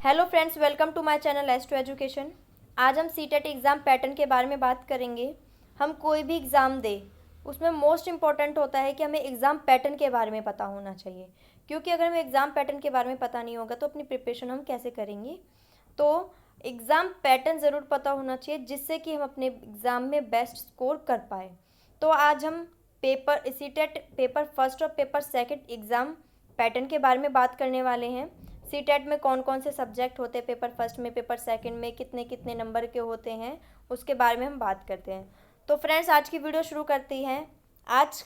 Hello friends, welcome to my channel S two education. आज हम CTET exam pattern के बारे में बात करेंगे। हम कोई भी एग्ज़ाम दें, उसमें मोस्ट इम्पॉर्टेंट होता है कि हमें एग्ज़ाम पैटर्न के बारे में पता होना चाहिए, क्योंकि अगर हमें एग्ज़ाम पैटर्न के बारे में पता नहीं होगा तो अपनी प्रिपरेशन हम कैसे करेंगे। तो एग्ज़ाम पैटर्न ज़रूर पता होना चाहिए, जिससे कि हम अपने एग्ज़ाम में बेस्ट स्कोर कर पाए। तो आज हम पेपर सीटेट पेपर फर्स्ट और पेपर सेकंड एग्ज़ाम पैटर्न के बारे में बात करने वाले हैं। सीटेट में कौन कौन से सब्जेक्ट होते हैं, पेपर फर्स्ट में, पेपर सेकंड में कितने कितने नंबर के होते हैं, उसके बारे में हम बात करते हैं। तो फ्रेंड्स, आज की वीडियो शुरू करते हैं। आज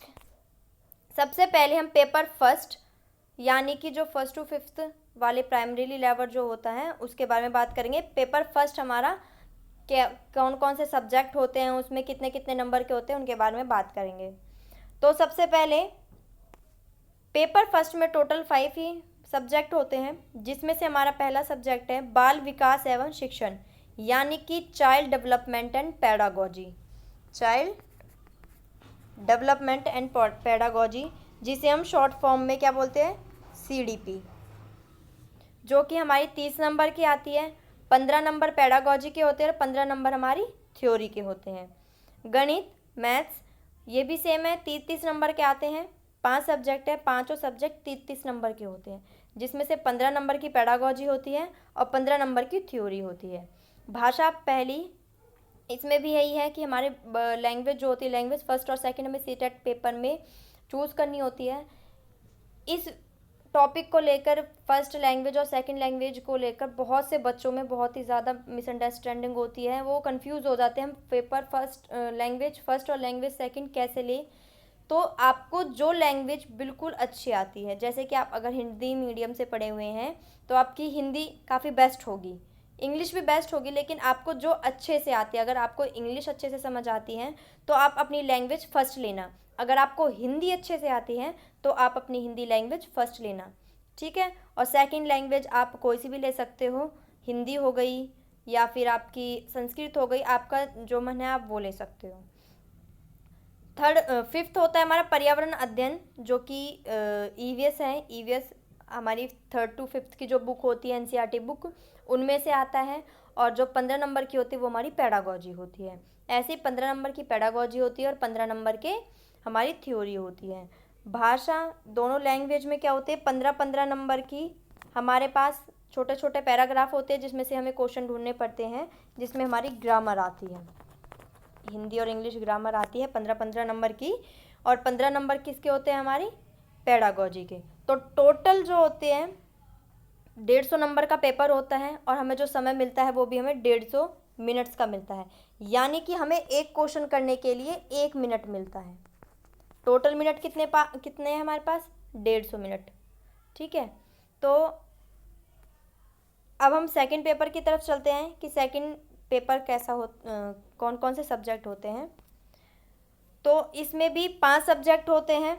सबसे पहले हम पेपर फर्स्ट यानी कि जो फर्स्ट टू फिफ्थ वाले प्राइमरी लेवल जो होता है उसके बारे में बात करेंगे। पेपर फर्स्ट हमारा क्या, कौन कौन से सब्जेक्ट होते हैं, उसमें कितने कितने नंबर के होते हैं, उनके बारे में बात करेंगे। तो सबसे पहले पेपर फर्स्ट में टोटल 5 ही सब्जेक्ट होते हैं, जिसमें से हमारा पहला सब्जेक्ट है बाल विकास एवं शिक्षण, यानी कि child development and pedagogy. Child development and pedagogy, जिसे हम शॉर्ट फॉर्म में क्या बोलते हैं, सीडीपी, जो कि हमारी 30 नंबर की आती है। 15 नंबर पेडागोजी के होते हैं और 15 नंबर हमारी थ्योरी के होते हैं। गणित, मैथ्स, ये भी सेम है, 30 नंबर के आते हैं। 5 सब्जेक्ट है, पाँचों सब्जेक्ट 30 नंबर के होते हैं, जिसमें से 15 नंबर की पेडागोजी होती है और 15 नंबर की थ्योरी होती है। भाषा पहली, इसमें भी यही है कि हमारे लैंग्वेज जो होती है, लैंग्वेज फर्स्ट और सेकंड में सीटेट पेपर में चूज़ करनी होती है। इस टॉपिक को लेकर, फर्स्ट लैंग्वेज और सेकंड लैंग्वेज को लेकर बहुत से बच्चों में बहुत ही ज़्यादा मिसअंडरस्टैंडिंग होती है, वो कंफ्यूज हो जाते हैं हम पेपर फर्स्ट, लैंग्वेज फर्स्ट और लैंग्वेज सेकंड कैसे लें। तो आपको जो लैंग्वेज बिल्कुल अच्छी आती है, जैसे कि आप अगर हिंदी मीडियम से पढ़े हुए हैं तो आपकी हिंदी काफ़ी बेस्ट होगी, इंग्लिश भी बेस्ट होगी, लेकिन आपको जो अच्छे से आती है, अगर आपको इंग्लिश अच्छे से समझ आती है तो आप अपनी लैंग्वेज फर्स्ट लेना। अगर आपको हिंदी अच्छे से आती है तो आप अपनी हिंदी लैंग्वेज फर्स्ट लेना, ठीक है। और सेकंड लैंग्वेज आप कोई सी भी ले सकते हो, हिंदी हो गई या फिर आपकी संस्कृत हो गई, आपका जो मन है आप वो ले सकते हो। फिफ्थ होता है हमारा पर्यावरण अध्ययन, जो कि ईवीएस है। ईवीएस हमारी 3rd to 5th की जो बुक होती है, एनसीईआरटी बुक, उनमें से आता है। और जो 15 नंबर की होती है वो हमारी पेडागोजी होती है। ऐसे 15 नंबर की पेडागोजी होती है और 15 नंबर के हमारी थ्योरी होती है। भाषा दोनों लैंग्वेज में क्या होते हैं, 15-15 नंबर की हमारे पास छोटे छोटे पैराग्राफ होते हैं, जिसमें से हमें क्वेश्चन ढूंढने पड़ते हैं, जिसमें हमारी ग्रामर आती है, हिंदी और इंग्लिश ग्रामर आती है 15-15 नंबर की। और 15 नंबर किसके होते हैं, हमारी पेडागोजी के। तो टोटल जो होते हैं 150 नंबर का पेपर होता है, और हमें जो समय मिलता है वो भी हमें 150 मिनट्स का मिलता है, यानी कि हमें एक क्वेश्चन करने के लिए 1 मिनट मिलता है। टोटल मिनट कितने हैं हमारे पास, 150 मिनट, ठीक है। तो अब हम सेकंड पेपर की तरफ चलते हैं कि सेकंड पेपर कैसा कौन कौन से सब्जेक्ट होते हैं। तो इसमें भी 5 सब्जेक्ट होते हैं,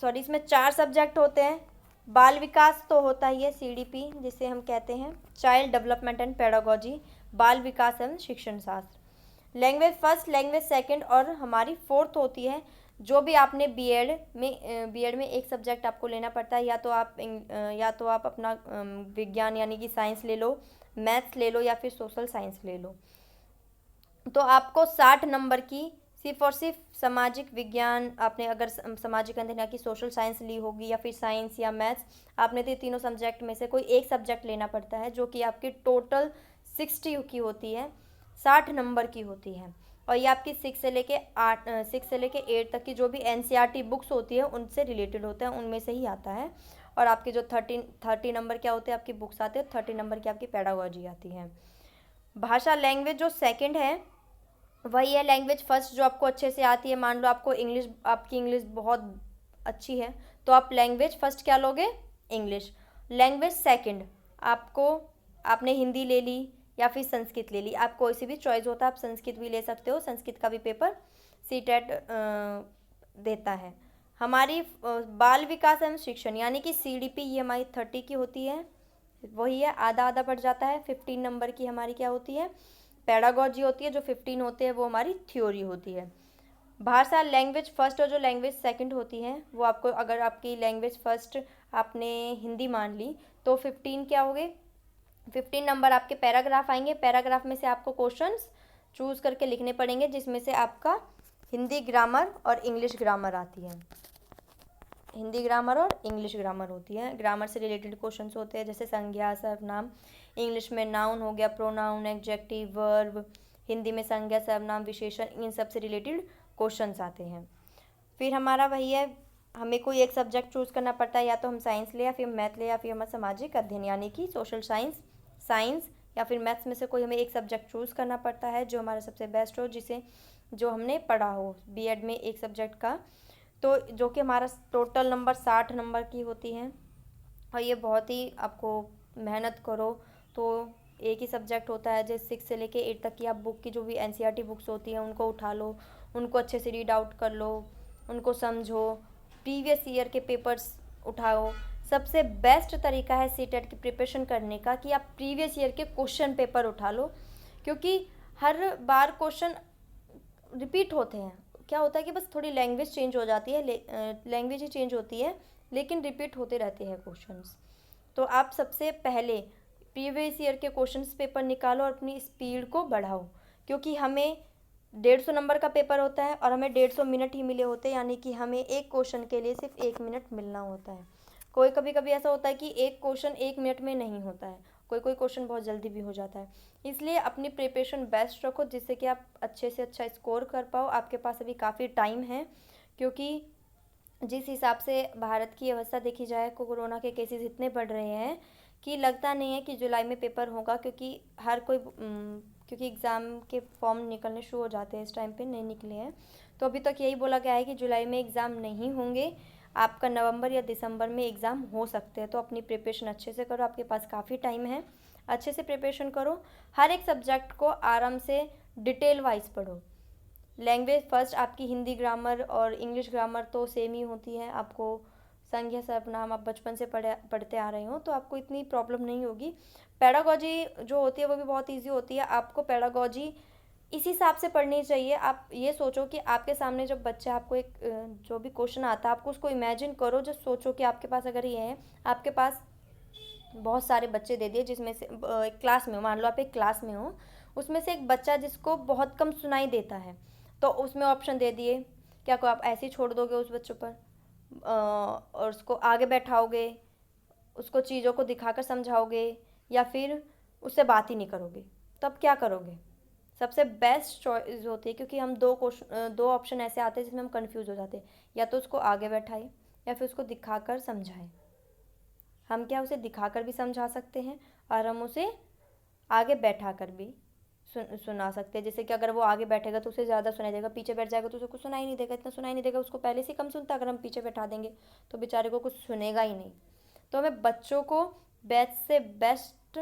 सॉरी इसमें 4 सब्जेक्ट होते हैं। बाल विकास तो होता ही है, सीडीपी जिसे हम कहते हैं, चाइल्ड डेवलपमेंट एंड पेडागोजी, बाल विकास एवं शिक्षण शास्त्र। लैंग्वेज फर्स्ट, लैंग्वेज सेकंड और हमारी फोर्थ होती है। जो भी आपने बीएड में एक सब्जेक्ट आपको लेना पड़ता है, या तो आप अपना विज्ञान यानी कि साइंस ले लो, मैथ्स ले लो या फिर सोशल साइंस ले लो। तो आपको 60 नंबर की सिर्फ और सिर्फ सामाजिक विज्ञान, आपने अगर सामाजिक अध्ययन की सोशल साइंस ली होगी या फिर साइंस या मैथ्स, आपने तो तीनों सब्जेक्ट में से कोई एक सब्जेक्ट लेना पड़ता है, जो कि आपकी टोटल 60 की होती है, 60 नंबर की होती है। और ये आपकी 6 से लेके 8 तक की जो भी एनसीईआरटी बुक्स होती है उनसे रिलेटेड होता है, उनमें से ही आता है। और आपके जो 30 नंबर के होते हैं आपकी बुक्स आते हैं, 30 नंबर की आपकी पेडागोजी आती है। भाषा लैंग्वेज जो सेकंड है वही है लैंग्वेज फर्स्ट, जो आपको अच्छे से आती है। मान लो आपकी इंग्लिश बहुत अच्छी है तो आप लैंग्वेज फर्स्ट क्या लोगे, इंग्लिश। लैंग्वेज सेकंड आपने हिंदी ले ली या फिर संस्कृत ले ली, आप कोई सी भी चॉइस होता है, आप संस्कृत भी ले सकते हो, संस्कृत का भी पेपर सीटेट देता है। हमारी बाल विकास एवं शिक्षण यानी कि सीडीपी, ये हमारी 30 की होती है, वही है, आधा आधा बढ़ जाता है। 15 नंबर की हमारी क्या होती है, पेडागोजी होती है, जो 15 होते हैं वो हमारी थ्योरी होती है। भाषा लैंग्वेज फर्स्ट और जो लैंग्वेज सेकंड होती है वो आपको, अगर आपकी लैंग्वेज फर्स्ट आपने हिंदी मान ली तो 15 क्या हो गए, 15 नंबर आपके पैराग्राफ आएंगे। पैराग्राफ में से आपको क्वेश्चंस चूज़ करके लिखने पड़ेंगे, जिसमें से आपका हिंदी ग्रामर और इंग्लिश ग्रामर आती है। हिंदी ग्रामर और इंग्लिश ग्रामर होती है। ग्रामर से रिलेटेड क्वेश्चंस होते हैं, जैसे संज्ञा, सर्वनाम। इंग्लिश में नाउन हो गया, प्रोनाउन, एडजेक्टिव, वर्ब। हिंदी में संज्ञा, सर्वनाम, विशेषण, इन सब से रिलेटेड क्वेश्चंस आते हैं। फिर हमारा वही है, हमें कोई एक सब्जेक्ट चूज़ करना पड़ता है, या तो हम साइंस ले, या फिर मैथ ले, या फिर हमारा सामाजिक अध्ययन यानी कि सोशल साइंस, साइंस या फिर मैथ्स में से कोई हमें एक सब्जेक्ट चूज़ करना पड़ता है जो हमारा सबसे बेस्ट हो, जिसे जो हमने पढ़ा हो बीएड में एक सब्जेक्ट का। तो जो कि हमारा टोटल नंबर 60 नंबर की होती हैं, और ये बहुत ही आपको मेहनत करो तो एक ही सब्जेक्ट होता है। जैसे 6 से लेके 8 तक की आप बुक की जो भी एनसीईआरटी बुक्स होती हैं उनको उठा लो, उनको अच्छे से रीड आउट कर लो, उनको समझो, प्रीवियस ईयर के पेपर्स उठाओ। सबसे बेस्ट तरीका है सीटेट की प्रिपरेशन करने का कि आप प्रीवियस ईयर के क्वेश्चन पेपर उठा लो, क्योंकि हर बार क्वेश्चन रिपीट होते हैं। क्या होता है कि बस थोड़ी लैंग्वेज चेंज हो जाती है, लैंग्वेज ही चेंज होती है, लेकिन रिपीट होते रहते हैं क्वेश्चंस। तो आप सबसे पहले प्रीवियस ईयर के क्वेश्चंस पेपर निकालो और अपनी स्पीड को बढ़ाओ, क्योंकि हमें 150 नंबर का पेपर होता है और हमें 150 मिनट ही मिले होते हैं, यानी कि हमें एक क्वेश्चन के लिए सिर्फ 1 मिनट मिलना होता है। कोई कभी कभी ऐसा होता है कि एक क्वेश्चन 1 मिनट में नहीं होता है, कोई कोई क्वेश्चन बहुत जल्दी भी हो जाता है। इसलिए अपनी प्रिपरेशन बेस्ट रखो, जिससे कि आप अच्छे से अच्छा स्कोर कर पाओ। आपके पास अभी काफ़ी टाइम है, क्योंकि जिस हिसाब से भारत की अवस्था देखी जाए, कोरोना के केसेस इतने बढ़ रहे हैं कि लगता नहीं है कि जुलाई में पेपर होगा, क्योंकि हर कोई क्योंकि एग्ज़ाम के फॉर्म निकलने शुरू हो जाते हैं, इस टाइम पे नहीं निकले हैं। तो अभी तक यही बोला गया है कि जुलाई में एग्ज़ाम नहीं होंगे, आपका नवंबर या दिसंबर में एग्ज़ाम हो सकते हैं। तो अपनी प्रिपरेशन अच्छे से करो, आपके पास काफ़ी टाइम है, अच्छे से प्रिपरेशन करो। हर एक सब्जेक्ट को आराम से डिटेल वाइज पढ़ो। लैंग्वेज फर्स्ट आपकी हिंदी ग्रामर और इंग्लिश ग्रामर तो सेम ही होती है। आपको संज्ञा, सर्वनाम आप बचपन से पढ़ते आ रहे हो, तो आपको इतनी प्रॉब्लम नहीं होगी। पेडागॉजी जो होती है वो भी बहुत ईजी होती है। आपको पेडागॉजी इस हिसाब से पढ़नी चाहिए। आप ये सोचो कि आपके सामने जब बच्चा आपको एक जो भी क्वेश्चन आता है, आपको उसको इमेजिन करो। जब सोचो कि आपके पास अगर ये है, आपके पास बहुत सारे बच्चे दे दिए, जिसमें से एक क्लास में, मान लो आप एक क्लास में हो, उसमें से एक बच्चा जिसको बहुत कम सुनाई देता है, तो उसमें ऑप्शन दे दिए, क्या को आप ऐसे ही छोड़ दोगे उस बच्चों पर और उसको आगे बैठाओगे, उसको चीज़ों को दिखाकर समझाओगे, या फिर उससे बात ही नहीं करोगे? तो अब क्या करोगे? सबसे बेस्ट चॉइस होती है, क्योंकि हम दो ऑप्शन ऐसे आते हैं जिसमें हम कंफ्यूज हो जाते हैं, या तो उसको आगे बैठाए या फिर उसको दिखाकर समझाएं। हम क्या उसे दिखाकर भी समझा सकते हैं और हम उसे आगे बैठा कर भी सुना सकते हैं। जैसे कि अगर वो आगे बैठेगा तो उसे ज़्यादा सुनाई देगा, पीछे बैठ जाएगा तो उसे कुछ सुनाई नहीं देगा, इतना सुनाई नहीं देगा, उसको पहले से कम सुनता। अगर हम पीछे बैठा देंगे तो बेचारे को कुछ सुनेगा ही नहीं। तो हमें बच्चों को बेस्ट से बेस्ट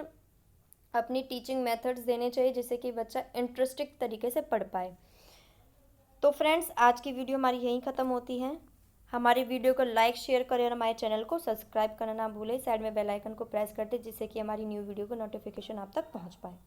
अपनी टीचिंग मेथड्स देने चाहिए, जिससे कि बच्चा इंटरेस्टिंग तरीके से पढ़ पाए। तो फ्रेंड्स, आज की वीडियो हमारी यहीं ख़त्म होती है। हमारी वीडियो को लाइक, शेयर करें और हमारे चैनल को सब्सक्राइब करना ना भूलें। साइड में बेल आइकन को प्रेस कर दें, जिससे कि हमारी न्यू वीडियो को नोटिफिकेशन आप तक पहुंच पाए।